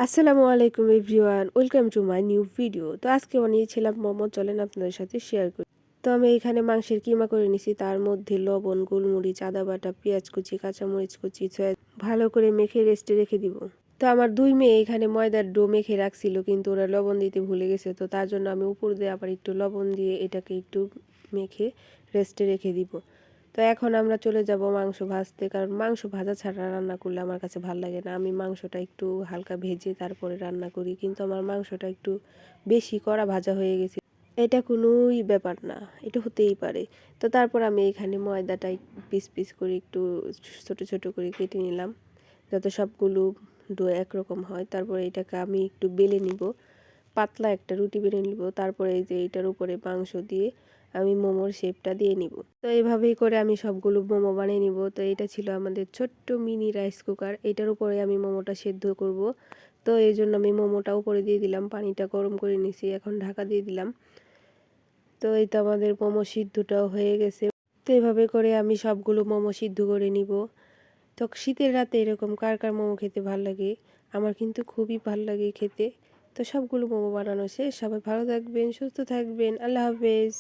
আসসালামু আলাইকুম everyone, welcome to my new video. তো আজকে বানিয়েছিলাম মোমো, চলেন আপনাদের সাথে শেয়ার করি। তো আমি এখানে মাংসের কিমা করে নিছি, তার মধ্যে লবণ, গোলমরিচ, আদা বাটা, পেঁয়াজ কুচি, কাঁচামরিচ কুচি, ভালো করে মেখে রেস্টে রেখে দিব। তো আমার দুই মেয়ে এখানে ময়দার ডো মেখে রাখছিল, কিন্তু ওরা লবণ দিতে ভুলে গেছে। তো তার জন্য আমি উপর দিয়ে আবার একটু লবণ দিয়ে এটাকে একটু মেখে রেস্টে রেখে দিব। তো এখন আমরা চলে যাব মাংস ভাজতে, কারণ মাংস ভাজা ছাড়া রান্না করলে আমার কাছে ভালো লাগে না। আমি মাংসটা একটু হালকা ভেজে তারপরে রান্না করি, কিন্তু আমার মাংসটা একটু বেশি কড়া ভাজা হয়ে গেছে। এটা কোনোই ব্যাপার না, এটা হতেই পারে। তো তারপর আমি এখানে ময়দাটা পিস পিস করে একটু ছোট ছোট করে কেটে নিলাম, যাতে সবগুলো ডো একরকম হয়। তারপরে এটাকে আমি একটু বেলে নিব, পাতলা একটা রুটি বেলে নিব। তারপরে এই যে এটার উপরে মাংস দিয়ে আমি মোমোর শেপটা দিয়ে নিব। তো এইভাবেই করে আমি সবগুলো মোমো বানিয়ে নিব। তো এটা ছিল আমাদের ছোট্ট মিনি রাইস কুকার, এটার উপরে আমি মোমোটা সেদ্ধ করব। তো এই জন্য আমি মোমোটা উপরে দিয়ে দিলাম, পানিটা গরম করে নিছি, এখন ঢাকা দিয়ে দিলাম। তো এই তো আমাদের মোমো সিদ্ধটাও হয়ে গেছে। তো এভাবে করে আমি সবগুলো মোমো সিদ্ধ করে নিব। তো শীতের রাতে এরকম কার কার মোমো খেতে ভাল লাগে? আমার কিন্তু খুবই ভাল লাগে খেতে। তো সবগুলো মোমো বানানো শেষ। সবাই ভালো থাকবেন, সুস্থ থাকবেন। আল্লাহ হাফেজ।